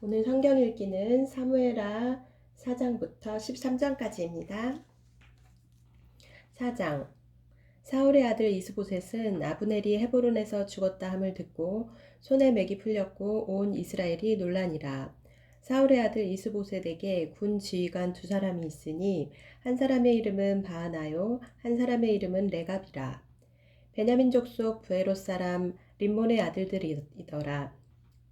오늘 성경 읽기는 사무엘하 4장부터 13장까지입니다. 4장. 사울의 아들 이스보셋은 아브넬이 헤브론에서 죽었다 함을 듣고 손에 맥이 풀렸고 온 이스라엘이 놀라니라. 사울의 아들 이스보셋에게 군 지휘관 두 사람이 있으니 한 사람의 이름은 바하나요, 한 사람의 이름은 레갑이라. 베냐민 족속 부에롯 사람 림몬의 아들들이더라.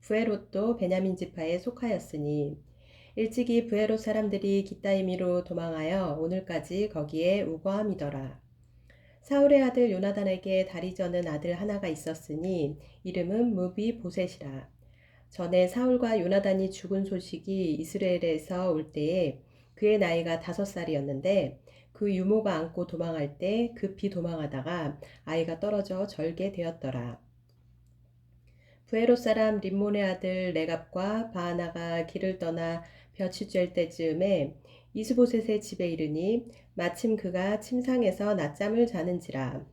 부에롯도 베냐민 지파에 속하였으니 일찍이 부에롯 사람들이 기타이미로 도망하여 오늘까지 거기에 우거함이더라. 사울의 아들 요나단에게 다리 저는 아들 하나가 있었으니 이름은 무비 보셋이라. 전에 사울과 요나단이 죽은 소식이 이스라엘에서 올 때에 그의 나이가 5살이었는데 그 유모가 안고 도망할 때 급히 도망하다가 아이가 떨어져 절게 되었더라. 부에롯 사람 림몬의 아들 레갑과 바하나가 길을 떠나 볕이 쬐 때쯤에 이스보셋의 집에 이르니 마침 그가 침상에서 낮잠을 자는지라.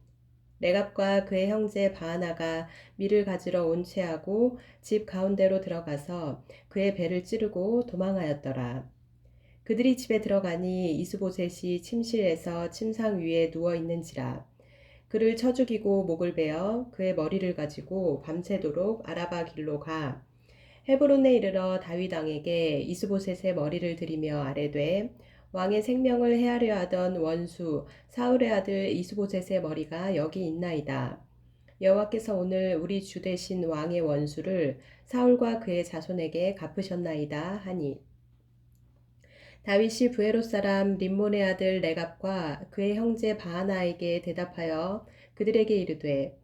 레갑과 그의 형제 바하나가 밀을 가지러 온 채하고 집 가운데로 들어가서 그의 배를 찌르고 도망하였더라. 그들이 집에 들어가니 이스보셋이 침실에서 침상 위에 누워 있는지라. 그를 쳐 죽이고 목을 베어 그의 머리를 가지고 밤새도록 아라바 길로 가 헤브론에 이르러 다윗 왕에게 이스보셋의 머리를 들이며 아뢰되 왕의 생명을 해하려 하던 원수 사울의 아들 이스보셋의 머리가 여기 있나이다. 여호와께서 오늘 우리 주 대신 왕의 원수를 사울과 그의 자손에게 갚으셨나이다 하니 다윗이 부에롯 사람 림몬의 아들 레갑과 그의 형제 바하나에게 대답하여 그들에게 이르되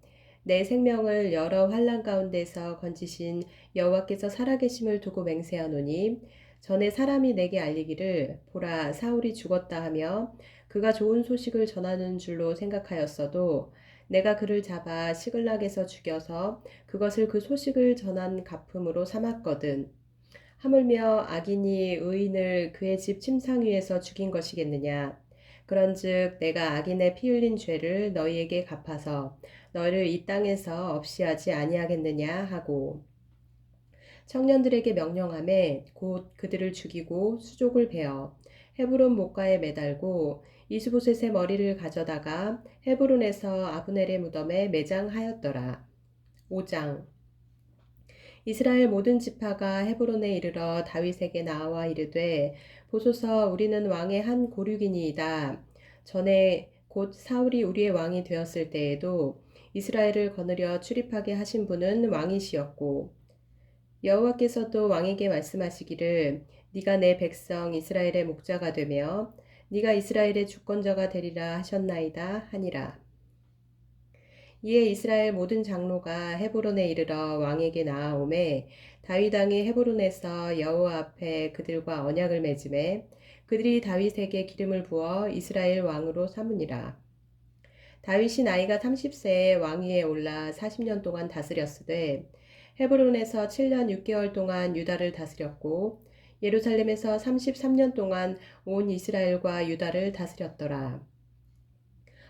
내 생명을 여러 환난 가운데서 건지신 여호와께서 살아계심을 두고 맹세하노니 전에 사람이 내게 알리기를 보라 사울이 죽었다 하며 그가 좋은 소식을 전하는 줄로 생각하였어도 내가 그를 잡아 시글락에서 죽여서 그것을 그 소식을 전한 갚음으로 삼았거든. 하물며 악인이 의인을 그의 집 침상 위에서 죽인 것이겠느냐. 그런즉 내가 악인의 피 흘린 죄를 너희에게 갚아서 너희를 이 땅에서 없이 하지 아니하겠느냐 하고 청년들에게 명령하매 곧 그들을 죽이고 수족을 베어 헤브론 목가에 매달고 이스보셋의 머리를 가져다가 헤브론에서 아브넬의 무덤에 매장하였더라. 5장. 이스라엘 모든 지파가 헤브론에 이르러 다윗에게 나와 이르되 보소서 우리는 왕의 한 고륙이니이다. 전에 곧 사울이 우리의 왕이 되었을 때에도 이스라엘을 거느려 출입하게 하신 분은 왕이시었고 여호와께서도 왕에게 말씀하시기를 네가 내 백성 이스라엘의 목자가 되며 네가 이스라엘의 주권자가 되리라 하셨나이다 하니라. 이에 이스라엘 모든 장로가 헤브론에 이르러 왕에게 나아오매 다윗 왕이 헤브론에서 여호와 앞에 그들과 언약을 맺음에 그들이 다윗에게 기름을 부어 이스라엘 왕으로 삼으니라. 다윗이 나이가 30세에 왕위에 올라 40년 동안 다스렸으되 헤브론에서 7년 6개월 동안 유다를 다스렸고 예루살렘에서 33년 동안 온 이스라엘과 유다를 다스렸더라.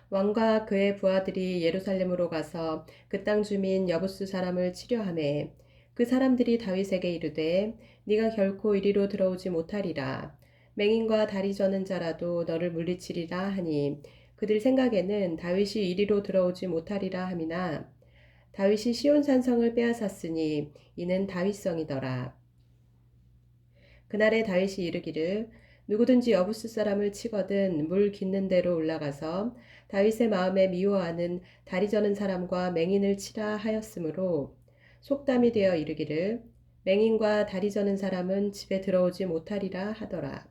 왕과 그의 부하들이 예루살렘으로 가서 그 땅 주민 여부스 사람을 치려하매 그 사람들이 다윗에게 이르되 네가 결코 이리로 들어오지 못하리라. 맹인과 다리 저는 자라도 너를 물리치리라 하니 그들 생각에는 다윗이 이리로 들어오지 못하리라 함이나 다윗이 시온 산성을 빼앗았으니 이는 다윗성이더라. 그날에 다윗이 이르기를 누구든지 여부스 사람을 치거든 물 깃는 데로 올라가서 다윗의 마음에 미워하는 다리 저는 사람과 맹인을 치라 하였으므로 속담이 되어 이르기를 맹인과 다리 저는 사람은 집에 들어오지 못하리라 하더라.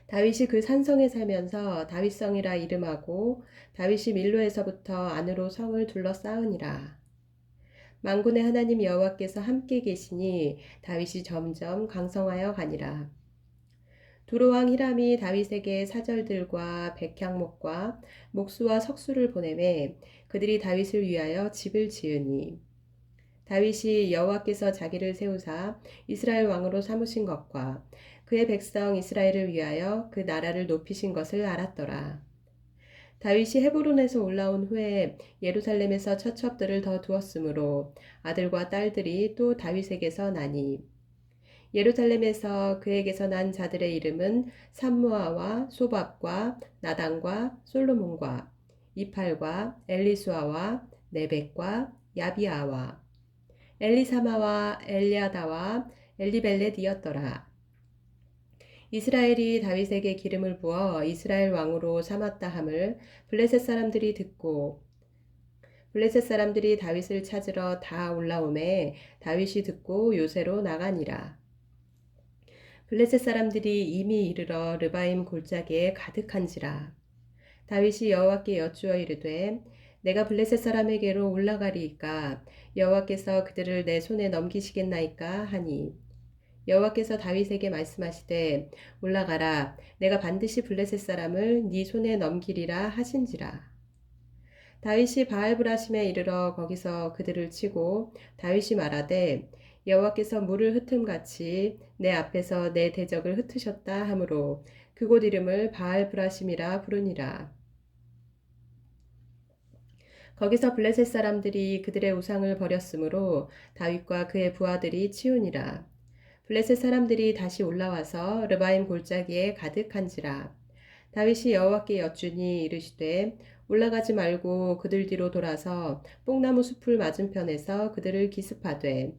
다윗이 그 산성에 살면서 다윗성이라 이름하고 다윗이 밀로에서부터 안으로 성을 둘러싸으니라. 만군의 하나님 여호와께서 함께 계시니 다윗이 점점 강성하여 가니라. 두로왕 히람이 다윗에게 사절들과 백향목과 목수와 석수를 보내매 그들이 다윗을 위하여 집을 지으니 다윗이 여호와께서 자기를 세우사 이스라엘 왕으로 삼으신 것과 그의 백성 이스라엘을 위하여 그 나라를 높이신 것을 알았더라. 다윗이 헤브론에서 올라온 후에 예루살렘에서 처첩들을 더 두었으므로 아들과 딸들이 또 다윗에게서 나니 예루살렘에서 그에게서 난 자들의 이름은 삼무아와 소밥과 나단과 솔로몬과 이팔과 엘리수아와 네벡과 야비아와 엘리사마와 엘리아다와 엘리벨렛이었더라. 이스라엘이 다윗에게 기름을 부어 이스라엘 왕으로 삼았다 함을 블레셋 사람들이 듣고 블레셋 사람들이 다윗을 찾으러 다 올라오매 다윗이 듣고 요새로 나가니라. 블레셋 사람들이 이미 이르러 르바임 골짜기에 가득한지라. 다윗이 여호와께 여쭈어 이르되 내가 블레셋 사람에게로 올라가리이까 여호와께서 그들을 내 손에 넘기시겠나이까 하니 여호와께서 다윗에게 말씀하시되 올라가라 내가 반드시 블레셋 사람을 네 손에 넘기리라 하신지라. 다윗이 바알브라심에 이르러 거기서 그들을 치고 다윗이 말하되 여호와께서 물을 흩음같이 내 앞에서 내 대적을 흩으셨다 하므로 그곳 이름을 바알브라심이라 부르니라. 거기서 블레셋 사람들이 그들의 우상을 버렸으므로 다윗과 그의 부하들이 치우니라. 블레셋 사람들이 다시 올라와서 르바임 골짜기에 가득한지라. 다윗이 여호와께 여쭈니 이르시되 올라가지 말고 그들 뒤로 돌아서 뽕나무 숲을 맞은편에서 그들을 기습하되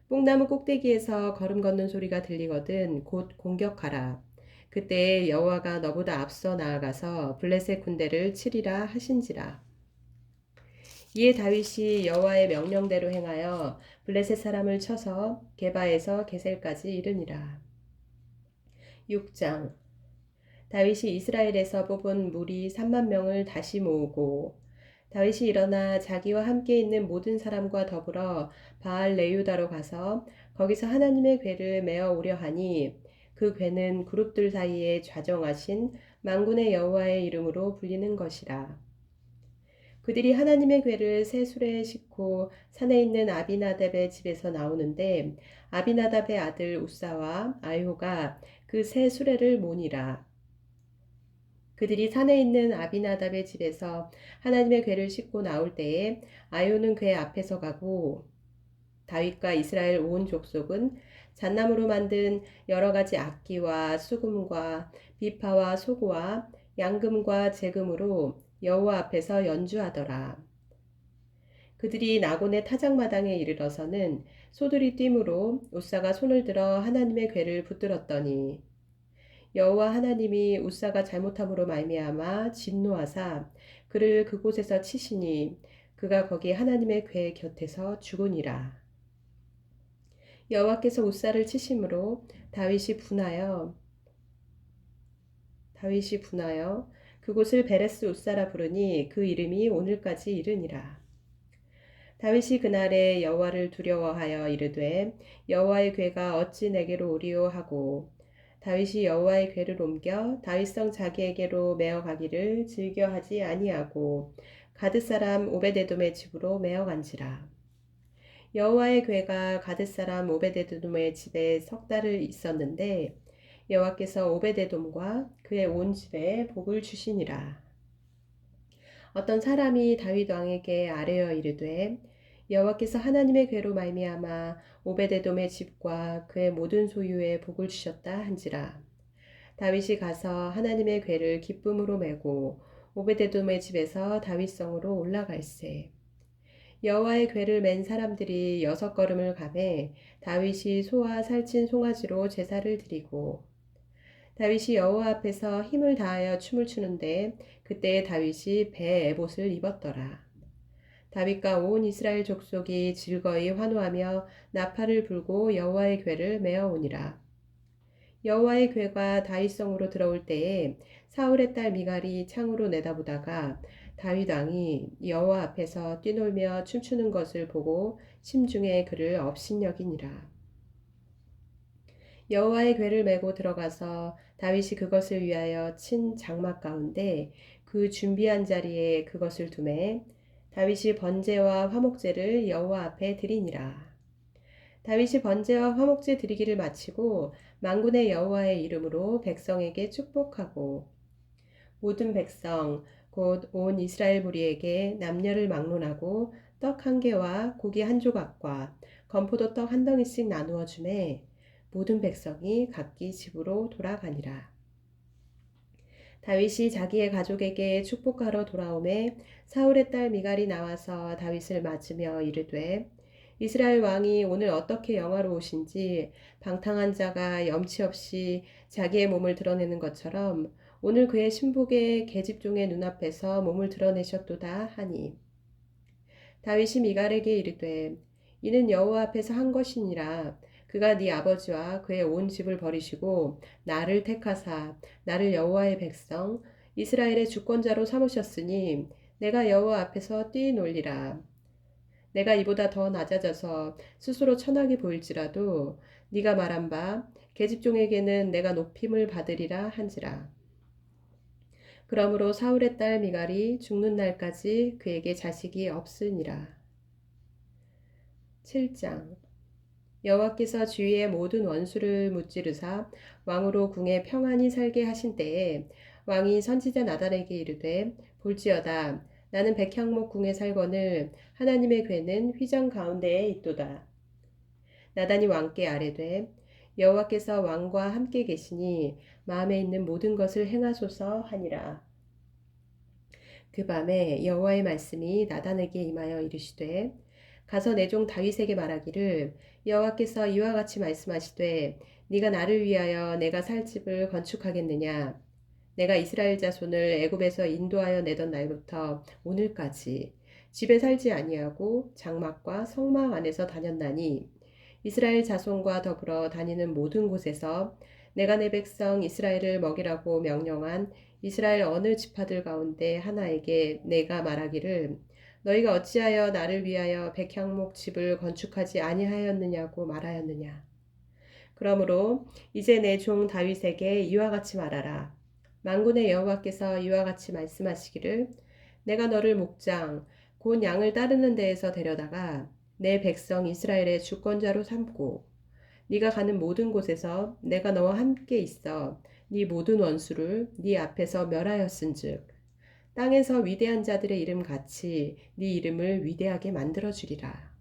뽕나무 꼭대기에서 걸음 걷는 소리가 들리거든 곧 공격하라. 그때 여호와가 너보다 앞서 나아가서 블레셋 군대를 치리라 하신지라. 이에 다윗이 여호와의 명령대로 행하여 블레셋 사람을 쳐서 게바에서 게셀까지 이르니라. 6장 다윗이 이스라엘에서 뽑은 무리 3만 명을 다시 모으고 다윗이 일어나 자기와 함께 있는 모든 사람과 더불어 바알 레유다로 가서 거기서 하나님의 궤를 메어 오려 하니 그 궤는 그룹들 사이에 좌정하신 만군의 여호와의 이름으로 불리는 것이라. 그들이 하나님의 궤를 새 수레에 싣고 산에 있는 아비나답의 집에서 나오는데 아비나답의 아들 우사와 아이호가 그 새 수레를 모니라. 그들이 산에 있는 아비나답의 집에서 하나님의 궤를 싣고 나올 때에 아이호는 궤 앞에서 가고 다윗과 이스라엘 온 족속은 잣나무로 만든 여러 가지 악기와 수금과 비파와 소고와 양금과 제금으로 여호와 앞에서 연주하더라. 그들이 나곤의 타작마당에 이르러서는 소들이 뛰므로 우사가 손을 들어 하나님의 궤를 붙들었더니 여호와 하나님이 우사가 잘못함으로 말미암아 진노하사 그를 그곳에서 치시니 그가 거기 하나님의 궤 곁에서 죽으니라. 여호와께서 우사를 치심으로 다윗이 분하여 그곳을 베레스 우사라 부르니 그 이름이 오늘까지 이르니라. 다윗이 그날에 여호와를 두려워하여 이르되 여호와의 궤가 어찌 내게로 오리오 하고 다윗이 여호와의 궤를 옮겨 다윗성 자기에게로 메어 가기를 즐겨하지 아니하고 가드 사람 오베데돔의 집으로 메어 간지라. 여호와의 궤가 가드 사람 오베데돔의 집에 석 달을 있었는데 여호와께서 오베데돔과 그의 온 집에 복을 주시니라. 어떤 사람이 다윗 왕에게 아뢰어 이르되 여호와께서 하나님의 궤로 말미암아 오베데돔의 집과 그의 모든 소유에 복을 주셨다 한지라. 다윗이 가서 하나님의 궤를 기쁨으로 메고 오베데돔의 집에서 다윗성으로 올라갈세. 여호와의 궤를 맨 사람들이 6걸음을 가매 다윗이 소와 살찐 송아지로 제사를 드리고 다윗이 여호와 앞에서 힘을 다하여 춤을 추는데 그때에 다윗이 배 에봇을 입었더라. 다윗과 온 이스라엘 족속이 즐거이 환호하며 나팔을 불고 여호와의 궤를 메어 오니라. 여호와의 궤가 다윗성으로 들어올 때에 사울의 딸 미갈이 창으로 내다보다가 다윗 왕이 여호와 앞에서 뛰놀며 춤추는 것을 보고 심중에 그를 업신여기니라. 여호와의 궤를 메고 들어가서 다윗이 그것을 위하여 친 장막 가운데 그 준비한 자리에 그것을 두매 다윗이 번제와 화목제를 여호와 앞에 드리니라. 다윗이 번제와 화목제 드리기를 마치고 만군의 여호와의 이름으로 백성에게 축복하고 모든 백성 곧 온 이스라엘 무리에게 남녀를 막론하고 떡 한 개와 고기 한 조각과 건포도 떡 한 덩이씩 나누어 주매 모든 백성이 각기 집으로 돌아가니라. 다윗이 자기의 가족에게 축복하러 돌아오매 사울의 딸 미갈이 나와서 다윗을 맞으며 이르되 이스라엘 왕이 오늘 어떻게 영화로우신지 방탕한 자가 염치 없이 자기의 몸을 드러내는 것처럼 오늘 그의 신복의 계집종의 눈앞에서 몸을 드러내셨도다 하니 다윗이 미갈에게 이르되 이는 여호와 앞에서 한 것이니라 그가 네 아버지와 그의 온 집을 버리시고 나를 택하사 나를 여호와의 백성 이스라엘의 주권자로 삼으셨으니 내가 여호와 앞에서 뛰놀리라. 내가 이보다 더 낮아져서 스스로 천하게 보일지라도 네가 말한 바 계집종에게는 내가 높임을 받으리라 한지라. 그러므로 사울의 딸 미갈이 죽는 날까지 그에게 자식이 없으니라. 7장 여호와께서 주위의 모든 원수를 무찌르사 왕으로 궁에 평안히 살게 하신 때에 왕이 선지자 나단에게 이르되 볼지어다 나는 백향목 궁에 살거늘 하나님의 궤는 휘장 가운데에 있도다. 나단이 왕께 아뢰되 여호와께서 왕과 함께 계시니 마음에 있는 모든 것을 행하소서 하니라. 그 밤에 여호와의 말씀이 나단에게 임하여 이르시되 가서 내 종 다윗에게 말하기를 여호와께서 이와 같이 말씀하시되 네가 나를 위하여 내가 살 집을 건축하겠느냐 내가 이스라엘 자손을 애굽에서 인도하여 내던 날부터 오늘까지 집에 살지 아니하고 장막과 성막 안에서 다녔나니 이스라엘 자손과 더불어 다니는 모든 곳에서 내가 내 백성 이스라엘을 먹이라고 명령한 이스라엘 어느 지파들 가운데 하나에게 내가 말하기를 너희가 어찌하여 나를 위하여 백향목 집을 건축하지 아니하였느냐고 말하였느냐. 그러므로 이제 내 종 다윗에게 이와 같이 말하라. 만군의 여호와께서 이와 같이 말씀하시기를 내가 너를 목장 곧 양을 따르는 데에서 데려다가 내 백성 이스라엘의 주권자로 삼고 네가 가는 모든 곳에서 내가 너와 함께 있어 네 모든 원수를 네 앞에서 멸하였은즉 땅에서 위대한 자들의 이름 같이 네 이름을 위대하게 만들어 주리라.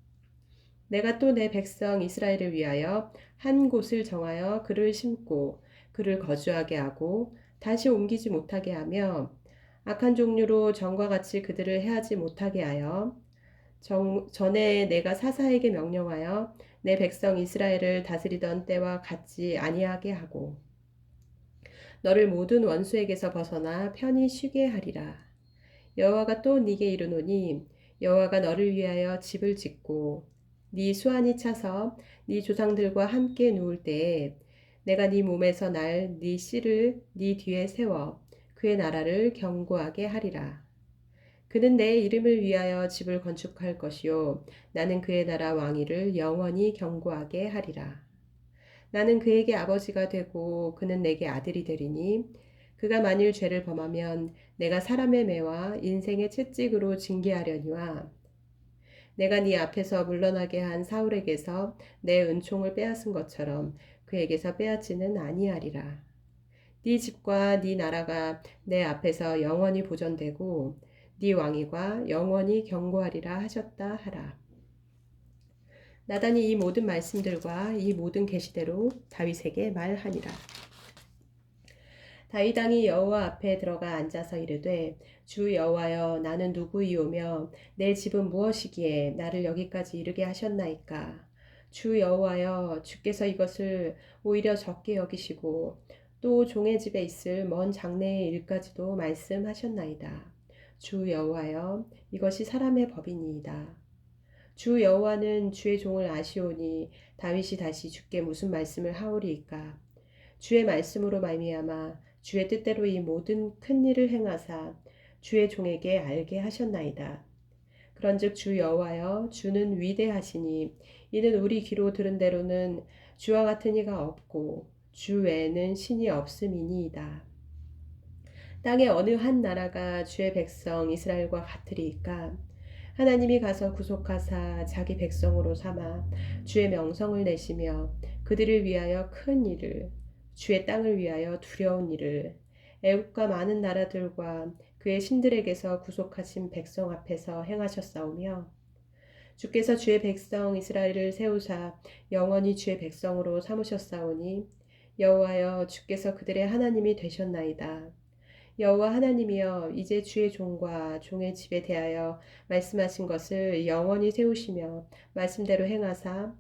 내가 또 내 백성 이스라엘을 위하여 한 곳을 정하여 그를 심고 그를 거주하게 하고 다시 옮기지 못하게 하며 악한 종류로 전과 같이 그들을 해하지 못하게 하여 전에 내가 사사에게 명령하여 내 백성 이스라엘을 다스리던 때와 같지 아니하게 하고 너를 모든 원수에게서 벗어나 편히 쉬게 하리라. 여호와가 또 네게 이르노니 여호와가 너를 위하여 집을 짓고 네 수완이 차서 네 조상들과 함께 누울 때에 내가 네 몸에서 날 네 씨를 네 뒤에 세워 그의 나라를 견고하게 하리라. 그는 내 이름을 위하여 집을 건축할 것이요 나는 그의 나라 왕위를 영원히 견고하게 하리라. 나는 그에게 아버지가 되고 그는 내게 아들이 되리니 그가 만일 죄를 범하면 내가 사람의 매와 인생의 채찍으로 징계하려니와 내가 네 앞에서 물러나게 한 사울에게서 내 은총을 빼앗은 것처럼 그에게서 빼앗지는 아니하리라. 네 집과 네 나라가 내 앞에서 영원히 보존되고 네 왕위가 영원히 견고하리라 하셨다 하라. 나단이 이 모든 말씀들과 이 모든 계시대로 다윗에게 말하니라. 다윗 왕이 여호와 앞에 들어가 앉아서 이르되 주 여호와여 나는 누구이오며 내 집은 무엇이기에 나를 여기까지 이르게 하셨나이까. 주 여호와여 주께서 이것을 오히려 적게 여기시고 또 종의 집에 있을 먼 장래의 일까지도 말씀하셨나이다. 주 여호와여 이것이 사람의 법이니이다. 주 여호와는 주의 종을 아시오니 다윗이 다시 주께 무슨 말씀을 하오리이까. 주의 말씀으로 말미암아 주의 뜻대로 이 모든 큰 일을 행하사 주의 종에게 알게 하셨나이다. 그런즉 주 여호와여 주는 위대하시니 이는 우리 귀로 들은 대로는 주와 같은 이가 없고 주 외에는 신이 없음이니이다. 땅의 어느 한 나라가 주의 백성 이스라엘과 같으리이까. 하나님이 가서 구속하사 자기 백성으로 삼아 주의 명성을 내시며 그들을 위하여 큰 일을 주의 땅을 위하여 두려운 일을 애국과 많은 나라들과 그의 신들에게서 구속하신 백성 앞에서 행하셨사오며 주께서 주의 백성 이스라엘을 세우사 영원히 주의 백성으로 삼으셨사오니 여호와여 주께서 그들의 하나님이 되셨나이다. 여호와 하나님이여 이제 주의 종과 종의 집에 대하여 말씀하신 것을 영원히 세우시며 말씀대로 행하사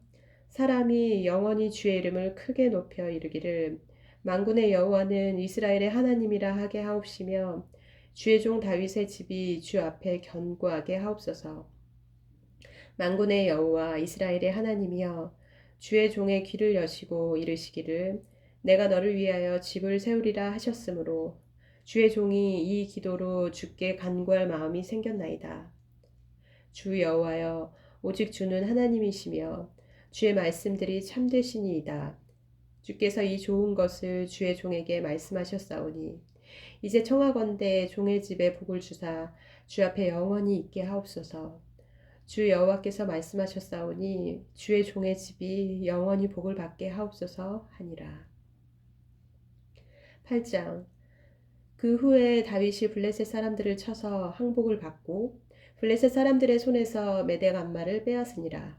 사람이 영원히 주의 이름을 크게 높여 이르기를 만군의 여호와는 이스라엘의 하나님이라 하게 하옵시며 주의 종 다윗의 집이 주 앞에 견고하게 하옵소서. 만군의 여호와 이스라엘의 하나님이여 주의 종의 귀를 여시고 이르시기를 내가 너를 위하여 집을 세우리라 하셨으므로 주의 종이 이 기도로 주께 간구할 마음이 생겼나이다. 주 여호와여 오직 주는 하나님이시며 주의 말씀들이 참되시니이다. 주께서 이 좋은 것을 주의 종에게 말씀하셨사오니 이제 청하건대 종의 집에 복을 주사 주 앞에 영원히 있게 하옵소서. 주 여호와께서 말씀하셨사오니 주의 종의 집이 영원히 복을 받게 하옵소서 하니라. 8장 그 후에 다윗이 블레셋 사람들을 쳐서 항복을 받고 블레셋 사람들의 손에서 메대감마를 빼앗으니라.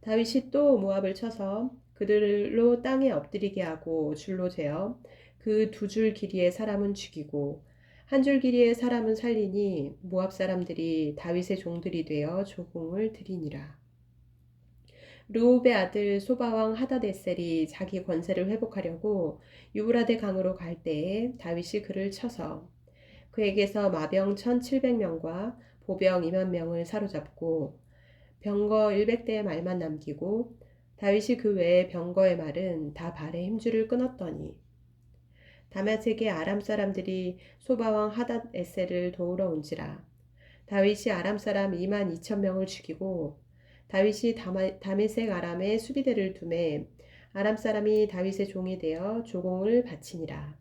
다윗이 또 모압을 쳐서 그들로 땅에 엎드리게 하고 줄로 재어 그 두 줄 길이의 사람은 죽이고 한 줄 길이의 사람은 살리니 모압 사람들이 다윗의 종들이 되어 조공을 드리니라. 르홉의 아들 소바왕 하다데셀이 자기 권세를 회복하려고 유브라데 강으로 갈 때에 다윗이 그를 쳐서 그에게서 마병 1700명과 보병 2만 명을 사로잡고 병거 100대의 말만 남기고 다윗이 그 외에 병거의 말은 다 발에 힘줄을 끊었더니 다메섹의 아람 사람들이 소바왕 하닷에셀을 도우러 온지라. 다윗이 아람 사람 2만 2천 명을 죽이고 다윗이 다메섹 아람에 수비대를 두매 아람 사람이 다윗의 종이 되어 조공을 바치니라.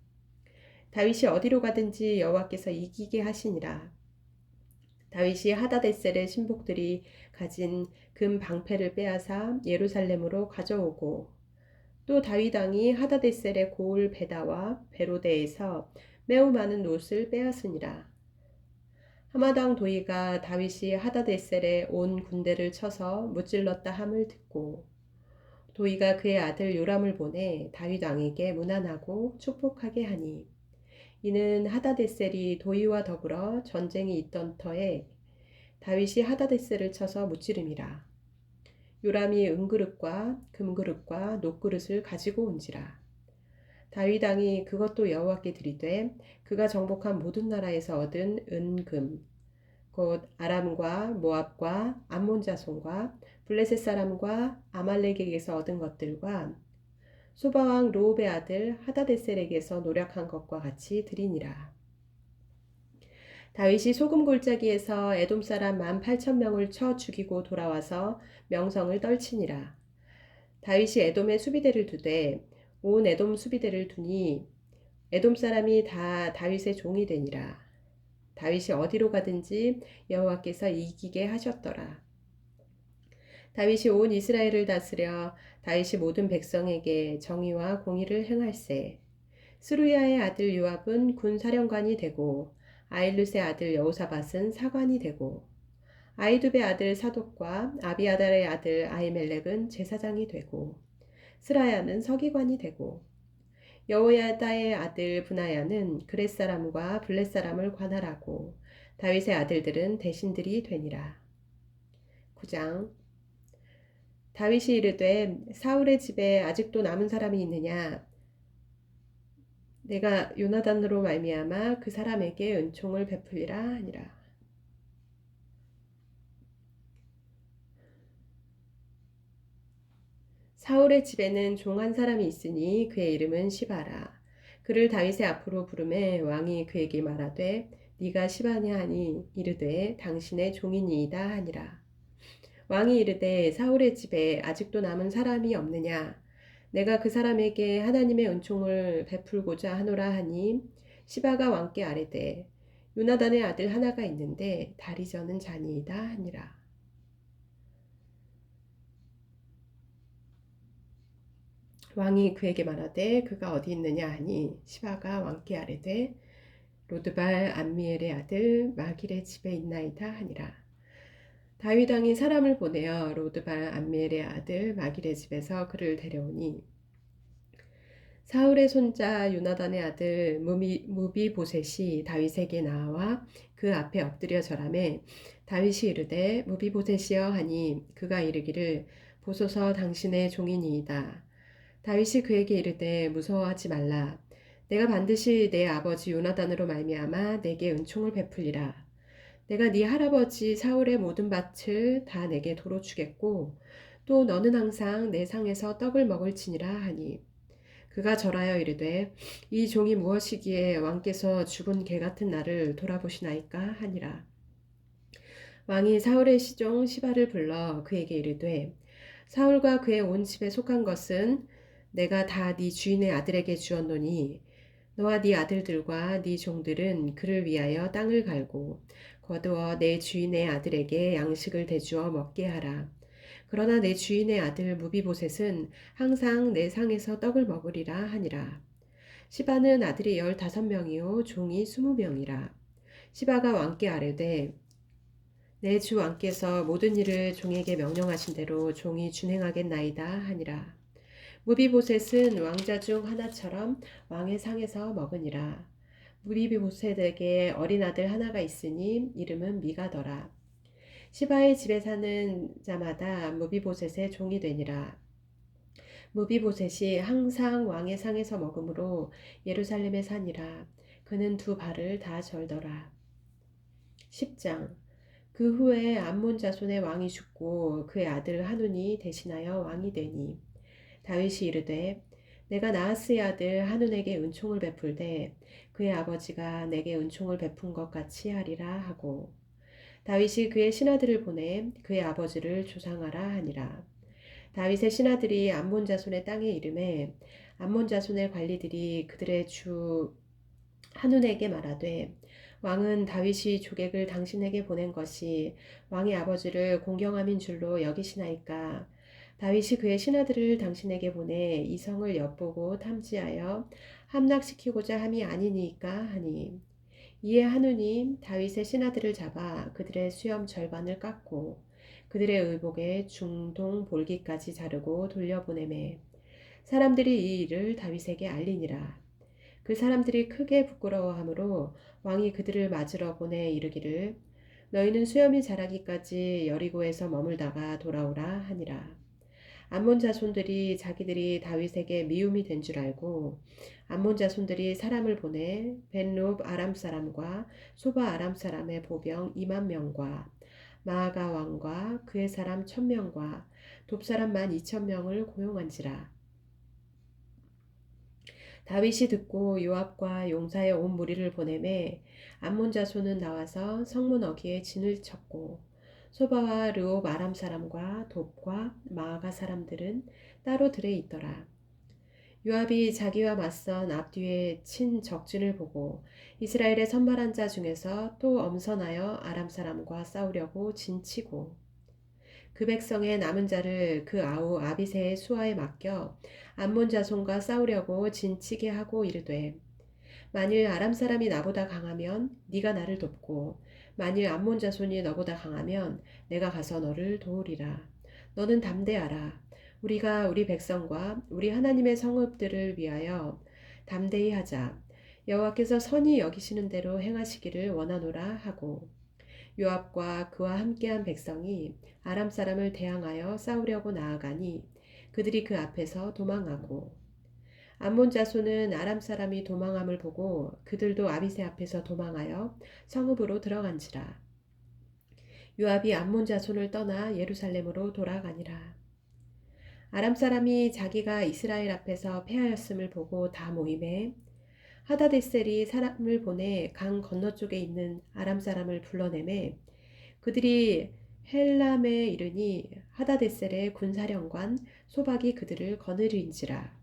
다윗이 어디로 가든지 여호와께서 이기게 하시니라. 다윗이 하닷에셀의 신복들이 가진 금 방패를 빼앗아 예루살렘으로 가져오고 또 다윗 왕이 하다데셀의 고을 베다와 베로데에서 매우 많은 옷을 빼앗으니라. 하마드 왕 도이가 다윗이 하다데셀의 온 군대를 쳐서 무찔렀다 함을 듣고 도이가 그의 아들 요람을 보내 다윗 왕에게 문안하고 축복하게 하니 이는 하다데셀이 도이와 더불어 전쟁이 있던 터에 다윗이 하다데셀을 쳐서 무찌름이라. 요람이 은그릇과 금그릇과 녹그릇을 가지고 온지라. 다윗 왕이 그것도 여호와께 드리되 그가 정복한 모든 나라에서 얻은 은금 곧 아람과 모압과 암몬 자손과 블레셋 사람과 아말렉에게서 얻은 것들과 소바왕 르홉의 아들 하다데셀에게서 노력한 것과 같이 드리니라. 다윗이 소금 골짜기에서 에돔 사람 18,000명을 쳐 죽이고 돌아와서 명성을 떨치니라. 다윗이 에돔에 수비대를 두되 온 에돔 수비대를 두니 에돔 사람이 다 다윗의 종이 되니라. 다윗이 어디로 가든지 여호와께서 이기게 하셨더라. 다윗이 온 이스라엘을 다스려 다윗이 모든 백성에게 정의와 공의를 행할세. 스루야의 아들 요압은 군사령관이 되고 아일룻의 아들 여호사밧은 사관이 되고 아이두베의 아들 사독과 아비아달의 아들 아히멜렉은 제사장이 되고 스라야는 서기관이 되고 여호야다의 아들 브나야는 그렛 사람과 블렛 사람을 관할하고 다윗의 아들들은 대신들이 되니라. 9장 다윗이 이르되 사울의 집에 아직도 남은 사람이 있느냐? 내가 요나단으로 말미암아 그 사람에게 은총을 베풀리라 하니라. 사울의 집에는 종 한 사람이 있으니 그의 이름은 시바라. 그를 다윗의 앞으로 부르매 왕이 그에게 말하되 네가 시바냐 하니 이르되 당신의 종이니이다 하니라. 왕이 이르되 사울의 집에 아직도 남은 사람이 없느냐? 내가 그 사람에게 하나님의 은총을 베풀고자 하노라 하니 시바가 왕께 아뢰되 요나단의 아들 하나가 있는데 다리 저는 자니이다 하니라. 왕이 그에게 말하되 그가 어디 있느냐 하니 시바가 왕께 아뢰되 로드발 암미엘의 아들 마길의 집에 있나이다 하니라. 다윗 왕이 사람을 보내어 로드발 암미엘의 아들 마길의 집에서 그를 데려오니 사울의 손자 요나단의 아들 무비보셋이 다윗에게 나와 그 앞에 엎드려 절하매 다윗이 이르되 무비보셋이여 하니 그가 이르기를 보소서 당신의 종이니이다. 다윗이 그에게 이르되 무서워하지 말라. 내가 반드시 내 아버지 요나단으로 말미암아 내게 은총을 베풀리라. 내가 네 할아버지 사울의 모든 밭을 다 내게 도로 주겠고 또 너는 항상 내 상에서 떡을 먹을지니라 하니 그가 절하여 이르되 이 종이 무엇이기에 왕께서 죽은 개 같은 나를 돌아보시나이까 하니라. 왕이 사울의 시종 시바를 불러 그에게 이르되 사울과 그의 온 집에 속한 것은 내가 다 네 주인의 아들에게 주었노니 너와 네 아들들과 네 종들은 그를 위하여 땅을 갈고 거두어 내 주인의 아들에게 양식을 대주어 먹게 하라. 그러나 내 주인의 아들 무비보셋은 항상 내 상에서 떡을 먹으리라 하니라. 시바는 아들이 15명이요 종이 20명이라. 시바가 왕께 아뢰되 내 주 왕께서 모든 일을 종에게 명령하신 대로 종이 준행하겠나이다 하니라. 무비보셋은 왕자 중 하나처럼 왕의 상에서 먹으니라. 무비보셋에게 어린 아들 하나가 있으니 이름은 미가더라. 시바의 집에 사는 자마다 무비보셋의 종이 되니라. 무비보셋이 항상 왕의 상에서 먹으므로 예루살렘에 사니라. 그는 두 발을 다 절더라. 10장. 그 후에 암몬 자손의 왕이 죽고 그의 아들 하눈이 대신하여 왕이 되니 다윗이 이르되 내가 나하스의 아들 하눈에게 은총을 베풀되 그의 아버지가 내게 은총을 베푼 것 같이 하리라 하고 다윗이 그의 신하들을 보내 그의 아버지를 조상하라 하니라. 다윗의 신하들이 암몬 자손의 땅에 이르매 암몬 자손의 관리들이 그들의 주 하눈에게 말하되 왕은 다윗이 조객을 당신에게 보낸 것이 왕의 아버지를 공경함인 줄로 여기시나이까. 다윗이 그의 신하들을 당신에게 보내 이 성을 엿보고 탐지하여 함락시키고자 함이 아니니까 하니 이에 하누니 다윗의 신하들을 잡아 그들의 수염 절반을 깎고 그들의 의복에 중동 볼기까지 자르고 돌려보내매 사람들이 이 일을 다윗에게 알리니라. 그 사람들이 크게 부끄러워하므로 왕이 그들을 맞으러 보내 이르기를 너희는 수염이 자라기까지 여리고에서 머물다가 돌아오라 하니라. 암몬 자손들이 자기들이 다윗에게 미움이 된 줄 알고 암몬 자손들이 사람을 보내 벤롭 아람 사람과 소바 아람 사람의 보병 2만 명과 마아가 왕과 그의 사람 1000명과 돕 사람 12,000명을 고용한지라. 다윗이 듣고 요압과 용사의 온 무리를 보내매 암몬 자손은 나와서 성문 어귀에 진을 쳤고 소바와 르옵 아람 사람과 돕과 마아가 사람들은 따로 들에 있더라. 요압이 자기와 맞선 앞뒤에 친 적진을 보고 이스라엘의 선발한 자 중에서 또 엄선하여 아람 사람과 싸우려고 진치고 그 백성의 남은 자를 그 아우 아비새의 수하에 맡겨 암몬 자손과 싸우려고 진치게 하고 이르되 만일 아람 사람이 나보다 강하면 네가 나를 돕고 만일 암몬 자손이 너보다 강하면 내가 가서 너를 도우리라. 너는 담대하라. 우리가 우리 백성과 우리 하나님의 성읍들을 위하여 담대히 하자. 여호와께서 선히 여기시는 대로 행하시기를 원하노라 하고 요압과 그와 함께한 백성이 아람 사람을 대항하여 싸우려고 나아가니 그들이 그 앞에서 도망하고 암몬 자손은 아람 사람이 도망함을 보고 그들도 아비새 앞에서 도망하여 성읍으로 들어간지라. 요압이 암몬 자손을 떠나 예루살렘으로 돌아가니라. 아람 사람이 자기가 이스라엘 앞에서 패하였음을 보고 다 모임에 하다데셀이 사람을 보내 강 건너쪽에 있는 아람 사람을 불러내매 그들이 헬람에 이르니 하다데셀의 군사령관 소박이 그들을 거느린지라.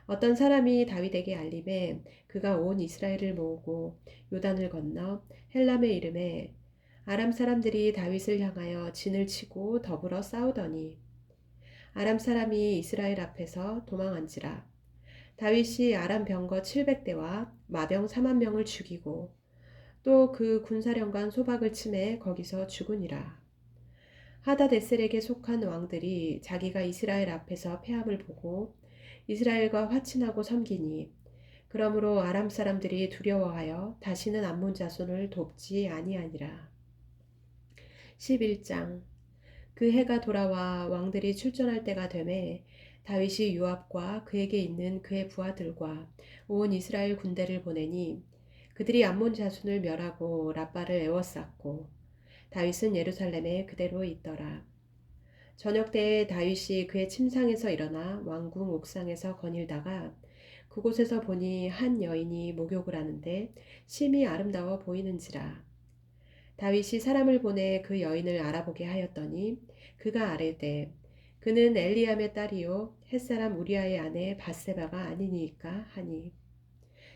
어떤 사람이 다윗에게 알림에 그가 온 이스라엘을 모으고 요단을 건너 헬람에 이르매 아람 사람들이 다윗을 향하여 진을 치고 더불어 싸우더니 아람 사람이 이스라엘 앞에서 도망한지라. 다윗이 아람 병거 700대와 마병 4만 명을 죽이고 또 그 군사령관 소박을 치매 거기서 죽으니라. 하다데셀에게 속한 왕들이 자기가 이스라엘 앞에서 패함을 보고 이스라엘과 화친하고 섬기니 그러므로 아람 사람들이 두려워하여 다시는 암몬 자손을 돕지 아니하니라. 11장. 그 해가 돌아와 왕들이 출전할 때가 되매 다윗이 요압과 그에게 있는 그의 부하들과 온 이스라엘 군대를 보내니 그들이 암몬 자손을 멸하고 랍바를 에워쌌고 다윗은 예루살렘에 그대로 있더라. 저녁 때에 다윗이 그의 침상에서 일어나 왕궁 옥상에서 거닐다가 그곳에서 보니 한 여인이 목욕을 하는데 심히 아름다워 보이는지라. 다윗이 사람을 보내 그 여인을 알아보게 하였더니 그가 아뢰되 그는 엘리암의 딸이요 햇사람 우리아의 아내 밧세바가 아니니까 하니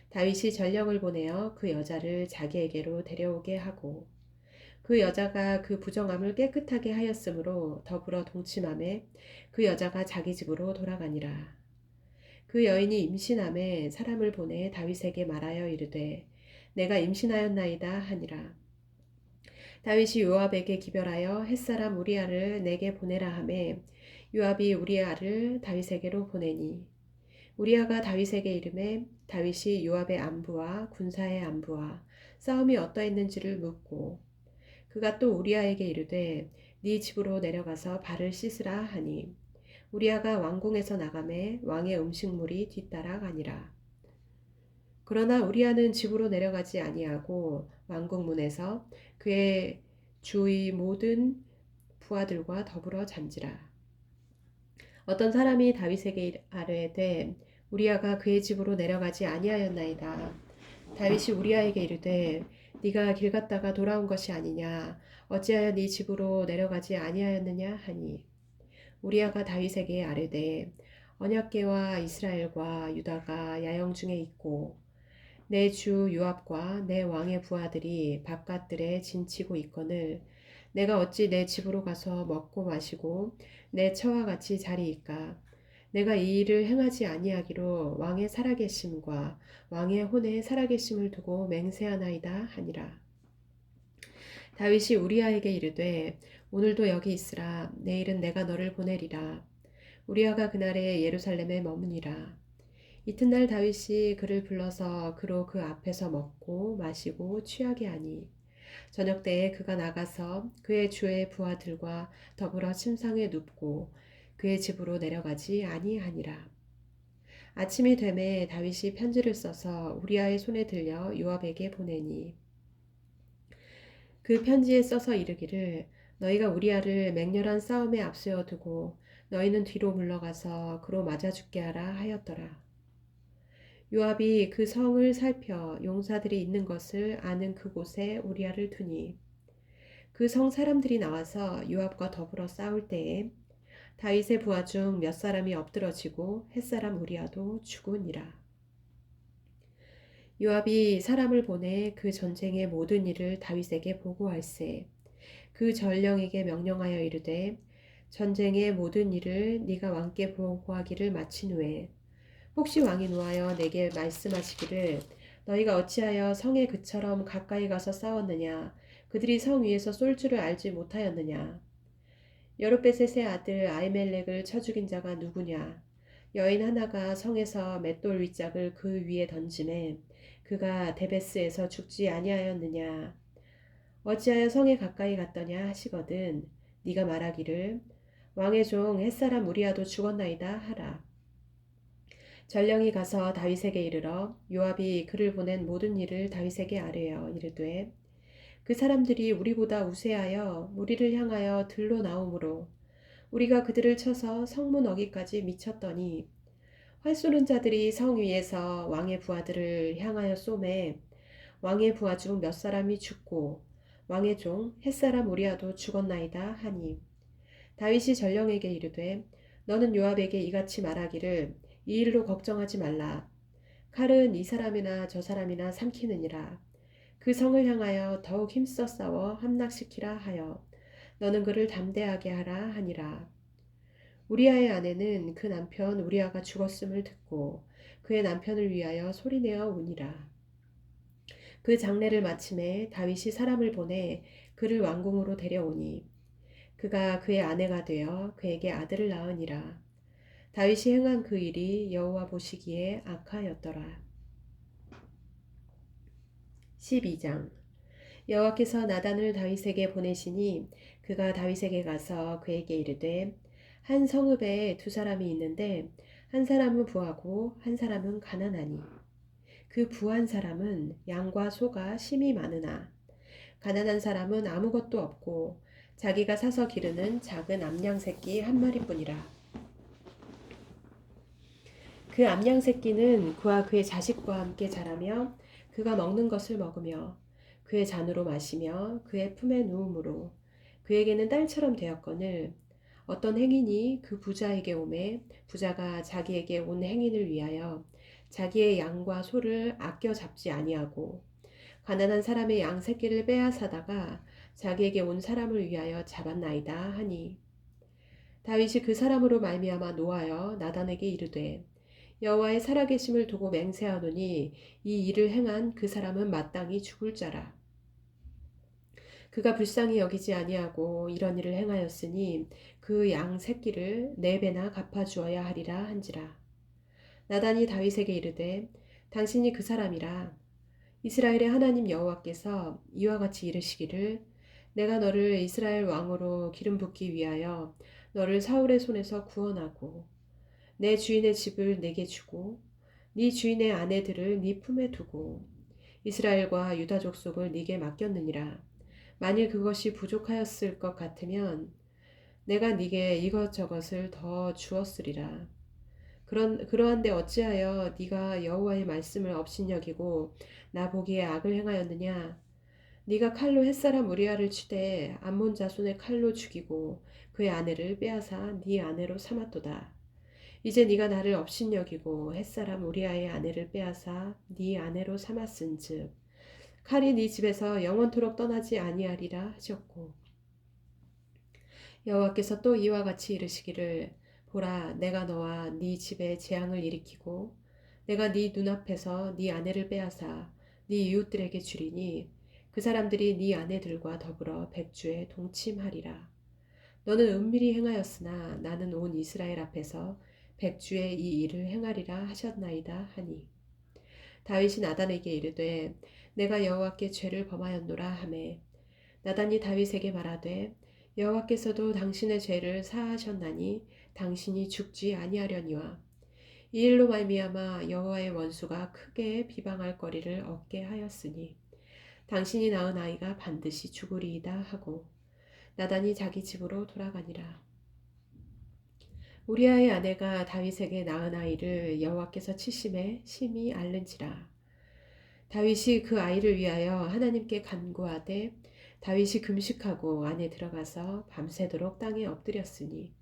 다윗이 전령을 보내어 그 여자를 자기에게로 데려오게 하고 그 여자가 그 부정함을 깨끗하게 하였으므로 더불어 동침함에 그 여자가 자기 집으로 돌아가니라. 그 여인이 임신함에 사람을 보내 다윗에게 말하여 이르되 내가 임신하였나이다 하니라. 다윗이 요압에게 기별하여 햇사람 우리아를 내게 보내라 하매 요압이 우리아를 다윗에게로 보내니 우리아가 다윗에게 이르매 다윗이 요압의 안부와 군사의 안부와 싸움이 어떠했는지를 묻고 그가 또 우리아에게 이르되 네 집으로 내려가서 발을 씻으라 하니 우리아가 왕궁에서 나가매 왕의 음식물이 뒤따라가니라. 그러나 우리아는 집으로 내려가지 아니하고 왕궁 문에서 그의 주의 모든 부하들과 더불어 잔지라. 어떤 사람이 다윗에게 아뢰되 우리아가 그의 집으로 내려가지 아니하였나이다. 다윗이 우리아에게 이르되 네가 길 갔다가 돌아온 것이 아니냐 어찌하여 네 집으로 내려가지 아니하였느냐 하니 우리아가 다윗에게 아뢰되 언약궤와 이스라엘과 유다가 야영 중에 있고 내 주 요압과 내 왕의 부하들이 바깥들에 진치고 있거늘 내가 어찌 내 집으로 가서 먹고 마시고 내 처와 같이 자리이까 내가 이 일을 행하지 아니하기로 왕의 살아계심과 왕의 혼의 살아계심을 두고 맹세하나이다 하니라. 다윗이 우리아에게 이르되 오늘도 여기 있으라 내일은 내가 너를 보내리라. 우리아가 그날에 예루살렘에 머무니라. 이튿날 다윗이 그를 불러서 그로 그 앞에서 먹고 마시고 취하게 하니 저녁 때에 그가 나가서 그의 주의 부하들과 더불어 침상에 눕고 그의 집으로 내려가지 아니하니라. 아침이 되매 다윗이 편지를 써서 우리아의 손에 들려 요압에게 보내니 그 편지에 써서 이르기를 너희가 우리아를 맹렬한 싸움에 앞세워 두고 너희는 뒤로 물러가서 그로 맞아 죽게 하라 하였더라. 요압이 그 성을 살펴 용사들이 있는 것을 아는 그곳에 우리아를 두니 그 성 사람들이 나와서 요압과 더불어 싸울 때에 다윗의 부하 중 몇 사람이 엎드러지고 햇사람 우리아도 죽으니라. 요압이 사람을 보내 그 전쟁의 모든 일을 다윗에게 보고할세 그 전령에게 명령하여 이르되 전쟁의 모든 일을 네가 왕께 보고하기를 마친 후에 혹시 왕이 노하여 내게 말씀하시기를 너희가 어찌하여 성에 그처럼 가까이 가서 싸웠느냐 그들이 성 위에서 쏠 줄을 알지 못하였느냐 여룻베셋의 아들 아히멜렉을 쳐 죽인 자가 누구냐 여인 하나가 성에서 맷돌 윗짝을 그 위에 던지매 그가 데베스에서 죽지 아니하였느냐 어찌하여 성에 가까이 갔더냐 하시거든 네가 말하기를 왕의 종 햇사람 우리아도 죽었나이다 하라. 전령이 가서 다윗에게 이르러 요압이 그를 보낸 모든 일을 다윗에게 아뢰어 이르되 그 사람들이 우리보다 우세하여 우리를 향하여 들로 나오므로 우리가 그들을 쳐서 성문 어기까지 미쳤더니 활 쏘는 자들이 성 위에서 왕의 부하들을 향하여 쏘매 왕의 부하 중 몇 사람이 죽고 왕의 종 햇사람 우리아도 죽었나이다 하니 다윗이 전령에게 이르되 너는 요압에게 이같이 말하기를 이 일로 걱정하지 말라. 칼은 이 사람이나 저 사람이나 삼키느니라. 그 성을 향하여 더욱 힘써 싸워 함락시키라 하여 너는 그를 담대하게 하라 하니라. 우리아의 아내는 그 남편 우리아가 죽었음을 듣고 그의 남편을 위하여 소리내어 우니라. 그 장례를 마침에 다윗이 사람을 보내 그를 왕궁으로 데려오니 그가 그의 아내가 되어 그에게 아들을 낳으니라. 다윗이 행한 그 일이 여호와 보시기에 악하였더라. 12장. 여호와께서 나단을 다윗에게 보내시니 그가 다윗에게 가서 그에게 이르되 한 성읍에 두 사람이 있는데 한 사람은 부하고 한 사람은 가난하니 그 부한 사람은 양과 소가 심이 많으나 가난한 사람은 아무것도 없고 자기가 사서 기르는 작은 암양 새끼 한 마리뿐이라. 그 암양 새끼는 그와 그의 자식과 함께 자라며 그가 먹는 것을 먹으며 그의 잔으로 마시며 그의 품에 누움으로 그에게는 딸처럼 되었거늘 어떤 행인이 그 부자에게 오매 부자가 자기에게 온 행인을 위하여 자기의 양과 소를 아껴 잡지 아니하고 가난한 사람의 양 새끼를 빼앗아다가 자기에게 온 사람을 위하여 잡았나이다 하니 다윗이 그 사람으로 말미암아 노하여 나단에게 이르되 여호와의 살아계심을 두고 맹세하노니 이 일을 행한 그 사람은 마땅히 죽을 자라. 그가 불쌍히 여기지 아니하고 이런 일을 행하였으니 그 양 새끼를 네 배나 갚아주어야 하리라 한지라. 나단이 다윗에게 이르되 당신이 그 사람이라. 이스라엘의 하나님 여호와께서 이와 같이 이르시기를 내가 너를 이스라엘 왕으로 기름 붓기 위하여 너를 사울의 손에서 구원하고 내 주인의 집을 내게 주고 네 주인의 아내들을 네 품에 두고 이스라엘과 유다 족속을 네게 맡겼느니라. 만일 그것이 부족하였을 것 같으면 내가 네게 이것저것을 더 주었으리라. 그러한데 어찌하여 네가 여호와의 말씀을 업신여기고 나 보기에 악을 행하였느냐? 네가 칼로 햇사람 우리아를 치되 암몬 자손의 칼로 죽이고 그의 아내를 빼앗아 네 아내로 삼았도다. 이제 네가 나를 업신여기고 햇사람 우리아의 아내를 빼앗아 네 아내로 삼았은즉 칼이 네 집에서 영원토록 떠나지 아니하리라 하셨고 여호와께서 또 이와 같이 이르시기를 보라 내가 너와 네 집에 재앙을 일으키고 내가 네 눈앞에서 네 아내를 빼앗아 네 이웃들에게 주리니 그 사람들이 네 아내들과 더불어 백주에 동침하리라. 너는 은밀히 행하였으나 나는 온 이스라엘 앞에서 백주에 이 일을 행하리라 하셨나이다 하니 다윗이 나단에게 이르되 내가 여호와께 죄를 범하였노라 하매 나단이 다윗에게 말하되 여호와께서도 당신의 죄를 사하셨나니 당신이 죽지 아니하려니와 이 일로 말미암아 여호와의 원수가 크게 비방할 거리를 얻게 하였으니 당신이 낳은 아이가 반드시 죽으리이다 하고 나단이 자기 집으로 돌아가니라. 우리아의 아내가 다윗에게 낳은 아이를 여호와께서 치심에 심히 앓는지라. 다윗이 그 아이를 위하여 하나님께 간구하되 다윗이 금식하고 안에 들어가서 밤새도록 땅에 엎드렸으니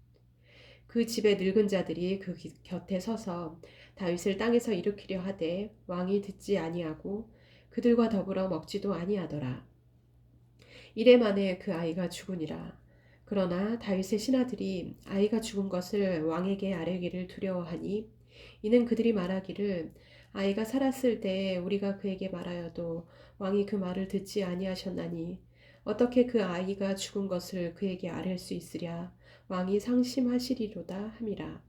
그 집의 늙은 자들이 그 곁에 서서 다윗을 땅에서 일으키려 하되 왕이 듣지 아니하고 그들과 더불어 먹지도 아니하더라. 이래 만에 그 아이가 죽으니라. 그러나 다윗의 신하들이 아이가 죽은 것을 왕에게 아뢰기를 두려워하니 이는 그들이 말하기를 아이가 살았을 때 우리가 그에게 말하여도 왕이 그 말을 듣지 아니하셨나니 어떻게 그 아이가 죽은 것을 그에게 아뢰 수 있으랴 왕이 상심하시리로다 함이라.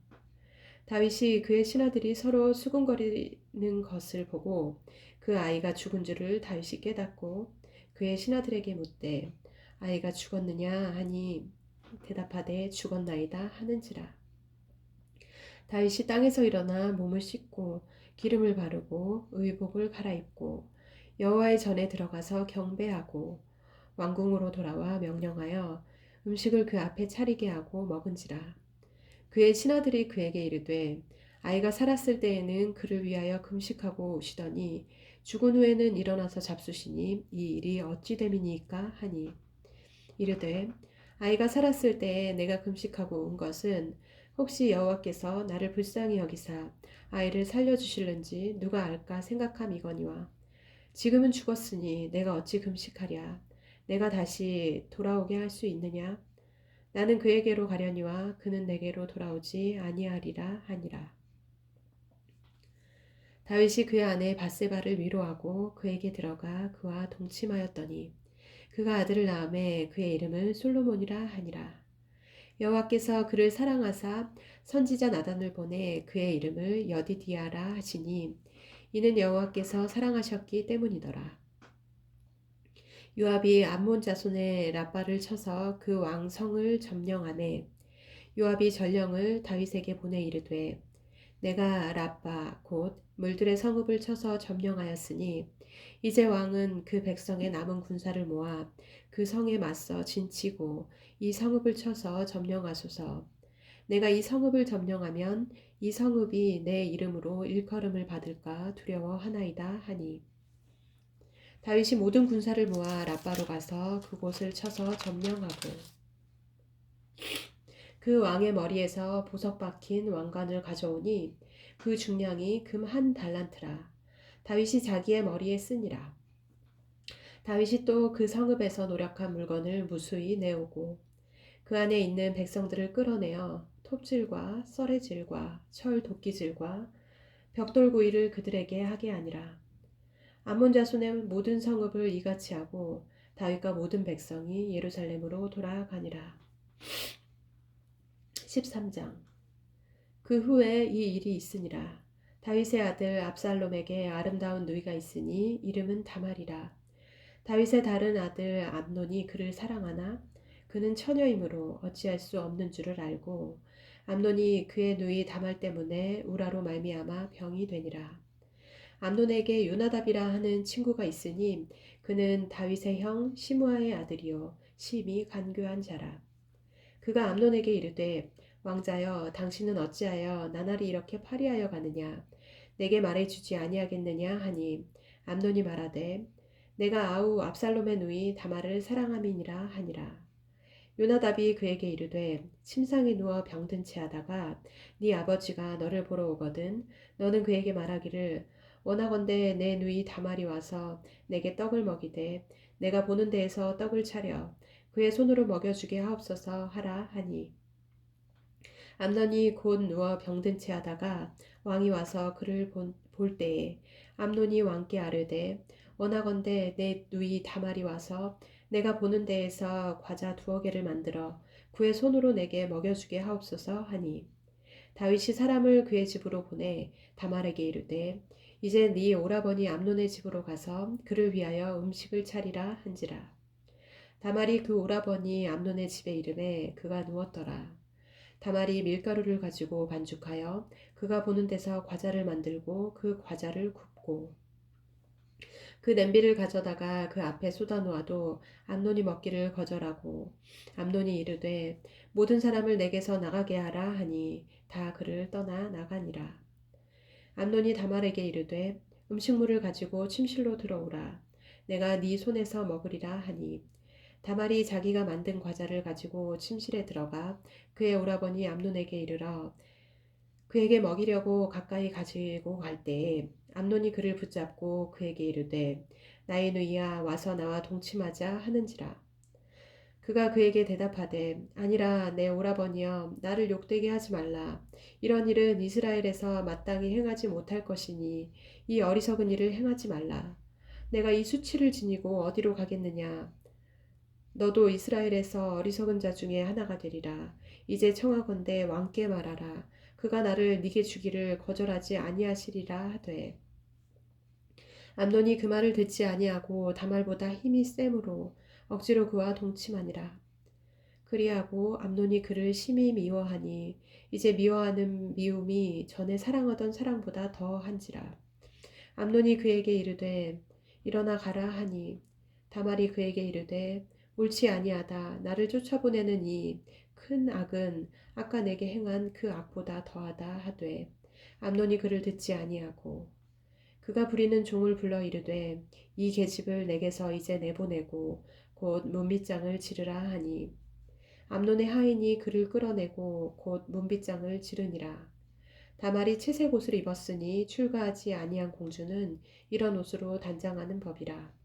다윗이 그의 신하들이 서로 수군거리는 것을 보고 그 아이가 죽은 줄을 다윗이 깨닫고 그의 신하들에게 묻되 아이가 죽었느냐 하니 대답하되 죽었나이다 하는지라. 다윗이 땅에서 일어나 몸을 씻고 기름을 바르고 의복을 갈아입고 여호와의 전에 들어가서 경배하고 왕궁으로 돌아와 명령하여 음식을 그 앞에 차리게 하고 먹은지라. 그의 신하들이 그에게 이르되 아이가 살았을 때에는 그를 위하여 금식하고 오시더니 죽은 후에는 일어나서 잡수시니 이 일이 어찌 됨이니까 하니 이르되 아이가 살았을 때에 내가 금식하고 온 것은 혹시 여호와께서 나를 불쌍히 여기사 아이를 살려주실는지 누가 알까 생각함이거니와 지금은 죽었으니 내가 어찌 금식하랴 내가 다시 돌아오게 할 수 있느냐 나는 그에게로 가려니와 그는 내게로 돌아오지 아니하리라 하니라. 다윗이 그의 아내 바세바를 위로하고 그에게 들어가 그와 동침하였더니 그가 아들을 낳음에 그의 이름을 솔로몬이라 하니라. 여호와께서 그를 사랑하사 선지자 나단을 보내 그의 이름을 여디디아라 하시니 이는 여호와께서 사랑하셨기 때문이더라. 요압이 암몬 자손의 라빠를 쳐서 그 왕성을 점령하매 요압이 전령을 다윗에게 보내 이르되 내가 라빠 곧 물들의 성읍을 쳐서 점령하였으니 이제 왕은 그 백성의 남은 군사를 모아 그 성에 맞서 진치고 이 성읍을 쳐서 점령하소서. 내가 이 성읍을 점령하면 이 성읍이 내 이름으로 일컬음을 받을까 두려워하나이다 하니 다윗이 모든 군사를 모아 라빠로 가서 그곳을 쳐서 점령하고 그 왕의 머리에서 보석 박힌 왕관을 가져오니 그 중량이 금 한 달란트라. 다윗이 자기의 머리에 쓰니라. 다윗이 또 그 성읍에서 노력한 물건을 무수히 내오고 그 안에 있는 백성들을 끌어내어 톱질과 썰의질과 철 도끼질과 벽돌구이를 그들에게 하게 하니라. 암몬 자손의 모든 성읍을 이같이 하고 다윗과 모든 백성이 예루살렘으로 돌아가니라. 13장. 그 후에 이 일이 있으니라. 다윗의 아들 압살롬에게 아름다운 누이가 있으니 이름은 다말이라. 다윗의 다른 아들 암논이 그를 사랑하나 그는 처녀이므로 어찌할 수 없는 줄을 알고 암논이 그의 누이 다말 때문에 우라로 말미암아 병이 되니라. 암논에게 요나답이라 하는 친구가 있으니 그는 다윗의 형 시므아의 아들이요 심히 간교한 자라. 그가 암논에게 이르되 왕자여 당신은 어찌하여 나날이 이렇게 파리하여 가느냐 내게 말해주지 아니하겠느냐 하니 암논이 말하되 내가 아우 압살롬의 누이 다말을 사랑함이니라 하니라. 요나답이 그에게 이르되 침상에 누워 병든 채 하다가 네 아버지가 너를 보러 오거든 너는 그에게 말하기를 원하건대 내 누이 다말이 와서 내게 떡을 먹이되 내가 보는 데에서 떡을 차려 그의 손으로 먹여주게 하옵소서 하라 하니 암논이 곧 누워 병든 채 하다가 왕이 와서 그를 볼 때에 암논이 왕께 아뢰되 원하건대 내 누이 다말이 와서 내가 보는 데에서 과자 2개를 만들어 그의 손으로 내게 먹여주게 하옵소서 하니 다윗이 사람을 그의 집으로 보내 다말에게 이르되 이제 네 오라버니 암논의 집으로 가서 그를 위하여 음식을 차리라 한지라. 다말이 그 오라버니 암논의 집에 이르매 그가 누웠더라. 다말이 밀가루를 가지고 반죽하여 그가 보는 데서 과자를 만들고 그 과자를 굽고 그 냄비를 가져다가 그 앞에 쏟아 놓아도 암논이 먹기를 거절하고 암논이 이르되 모든 사람을 내게서 나가게 하라 하니 다 그를 떠나 나가니라. 암논이 다말에게 이르되 음식물을 가지고 침실로 들어오라. 내가 네 손에서 먹으리라 하니 다말이 자기가 만든 과자를 가지고 침실에 들어가 그의 오라버니 암논에게 이르러 그에게 먹이려고 가까이 가지고 갈 때에 암논이 그를 붙잡고 그에게 이르되 나의 누이야 와서 나와 동침하자 하는지라. 그가 그에게 대답하되 아니라 내 오라버니여 나를 욕되게 하지 말라. 이런 일은 이스라엘에서 마땅히 행하지 못할 것이니 이 어리석은 일을 행하지 말라. 내가 이 수치를 지니고 어디로 가겠느냐. 너도 이스라엘에서 어리석은 자 중에 하나가 되리라. 이제 청하건대 왕께 말하라. 그가 나를 네게 주기를 거절하지 아니하시리라 하되 암논이 그 말을 듣지 아니하고 다말보다 힘이 셈으로 억지로 그와 동침하니라. 그리하고 암논이 그를 심히 미워하니 이제 미워하는 미움이 전에 사랑하던 사랑보다 더한지라. 암논이 그에게 이르되 일어나 가라 하니 다말이 그에게 이르되 옳지 아니하다. 나를 쫓아보내는 이 큰 악은 아까 내게 행한 그 악보다 더하다 하되 암논이 그를 듣지 아니하고 그가 부리는 종을 불러 이르되 이 계집을 내게서 이제 내보내고 곧 문빗장을 지르라 하니 암논의 하인이 그를 끌어내고 곧 문빗장을 지르니라. 다말이 채색 옷을 입었으니 출가하지 아니한 공주는 이런 옷으로 단장하는 법이라.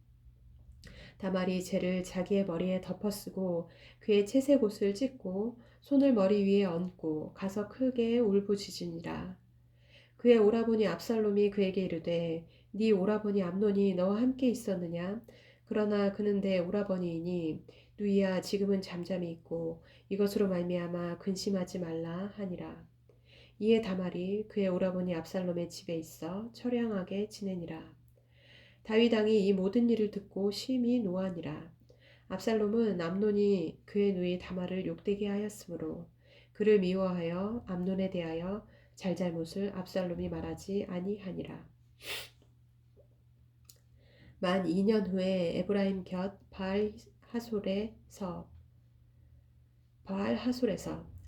다말이 재를 자기의 머리에 덮어쓰고 그의 채색 옷을 찢고 손을 머리 위에 얹고 가서 크게 울부짖으니라. 그의 오라버니 압살롬이 그에게 이르되 네 오라버니 암논이 너와 함께 있었느냐? 그러나 그는 내 오라버니이니 누이야 지금은 잠잠히 있고 이것으로 말미암아 근심하지 말라 하니라. 이에 다말이 그의 오라버니 압살롬의 집에 있어 처량하게 지내니라. 다윗 왕이 이 모든 일을 듣고 심히 노하니라. 압살롬은 암논이 그의 누이 다말을 욕되게 하였으므로 그를 미워하여 암논에 대하여 잘잘못을 압살롬이 말하지 아니하니라. 만 2년 후에 에브라임 곁 바알 하솔에서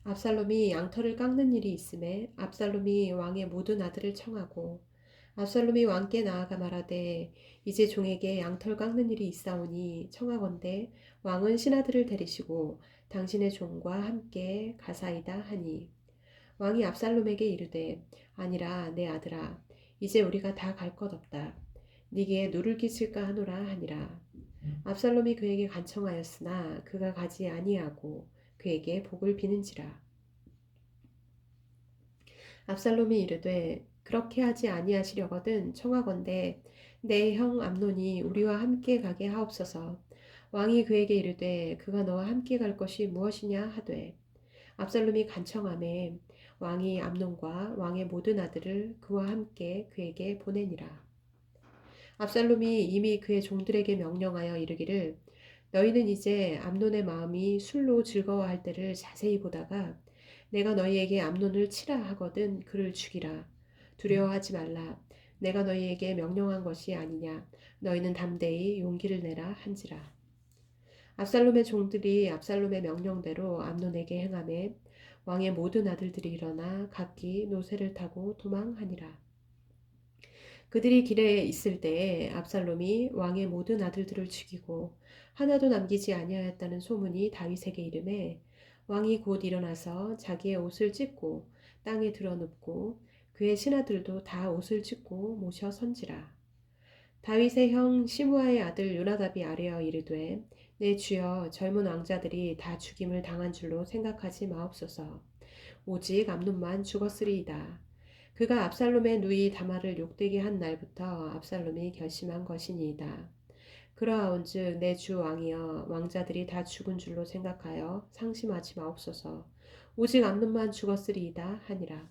압살롬이 양털을 깎는 일이 있음에 압살롬이 왕의 모든 아들을 청하고 압살롬이 왕께 나아가 말하되 이제 종에게 양털 깎는 일이 있사오니 청하건대 왕은 신하들을 데리시고 당신의 종과 함께 가사이다 하니 왕이 압살롬에게 이르되 아니라 내 아들아 이제 우리가 다 갈 것 없다 네게 누를 끼칠까 하노라 하니라. 압살롬이 그에게 간청하였으나 그가 가지 아니하고 그에게 복을 비는지라. 압살롬이 이르되 그렇게 하지 아니하시려거든 청하건대 내 형 암논이 우리와 함께 가게 하옵소서. 왕이 그에게 이르되 그가 너와 함께 갈 것이 무엇이냐 하되 압살롬이 간청하매 왕이 암논과 왕의 모든 아들을 그와 함께 그에게 보내니라. 압살롬이 이미 그의 종들에게 명령하여 이르기를 너희는 이제 암논의 마음이 술로 즐거워할 때를 자세히 보다가 내가 너희에게 암논을 치라 하거든 그를 죽이라. 두려워하지 말라. 내가 너희에게 명령한 것이 아니냐. 너희는 담대히 용기를 내라 한지라. 압살롬의 종들이 압살롬의 명령대로 암논에게 행하매 왕의 모든 아들들이 일어나 각기 노새를 타고 도망하니라. 그들이 길에 있을 때에 압살롬이 왕의 모든 아들들을 죽이고 하나도 남기지 아니하였다는 소문이 다윗에게 이르매 왕이 곧 일어나서 자기의 옷을 찢고 땅에 드러눕고 그의 신하들도 다 옷을 찢고 모셔 선지라. 다윗의 형 시므아의 아들 요나답이 아뢰어 이르되 내 주여 젊은 왕자들이 다 죽임을 당한 줄로 생각하지 마옵소서. 오직 암논만 죽었으리이다. 그가 압살롬의 누이 다말을 욕되게 한 날부터 압살롬이 결심한 것이니이다. 그러하온즉 내 주 왕이여 왕자들이 다 죽은 줄로 생각하여 상심하지 마옵소서. 오직 암논만 죽었으리이다 하니라.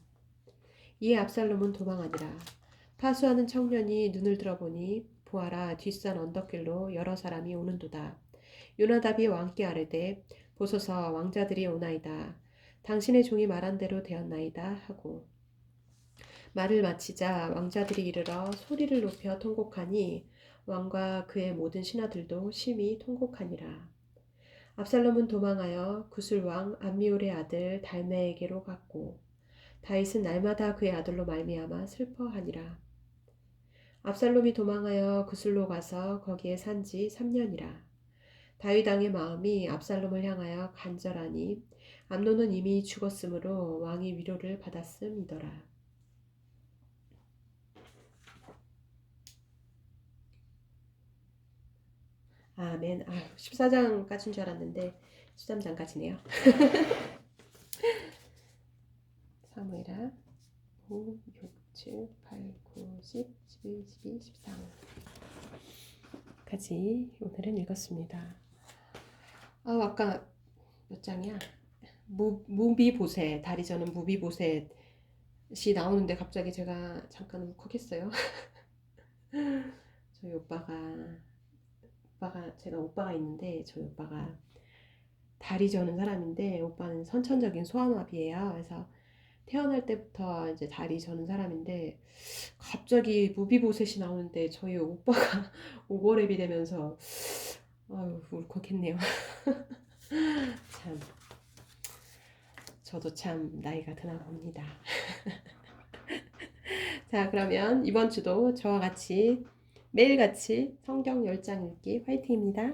이에 압살롬은 도망하니라. 파수하는 청년이 눈을 들어보니 보아라 뒷산 언덕길로 여러 사람이 오는도다. 요나답이 왕께 아뢰되 보소서 왕자들이 오나이다. 당신의 종이 말한 대로 되었나이다 하고 말을 마치자 왕자들이 이르러 소리를 높여 통곡하니 왕과 그의 모든 신하들도 심히 통곡하니라. 압살롬은 도망하여 구술왕 암미올의 아들 달메에게로 갔고 다윗은 날마다 그의 아들로 말미암아 슬퍼하니라. 압살롬이 도망하여 구술로 가서 거기에 산 지 3년이라. 다윗 왕의 마음이 압살롬을 향하여 간절하니 암논은 이미 죽었으므로 왕이 위로를 받았음이더라. 아멘. 14장까지인 줄 알았는데 13장까지네요. 사무엘하 5, 6, 7, 8, 9, 10, 11, 12, 14까지 오늘은 읽었습니다. 아까 몇 장이야? 무비보셋, 다리 저는 무비보셋이 나오는데 갑자기 제가 잠깐 울컥했어요. 저희 제가 오빠가 있는데 저희 오빠가 다리 저는 사람인데 오빠는 선천적인 소아마비예요. 그래서 태어날 때부터 이제 다리 저는 사람인데 갑자기 무비보셋이 나오는데 저희 오빠가 오버랩이 되면서 울컥했네요. 참 저도 참 나이가 드나 봅니다. 자, 그러면 이번 주도 저와 같이 매일같이 성경 10장 읽기 화이팅입니다.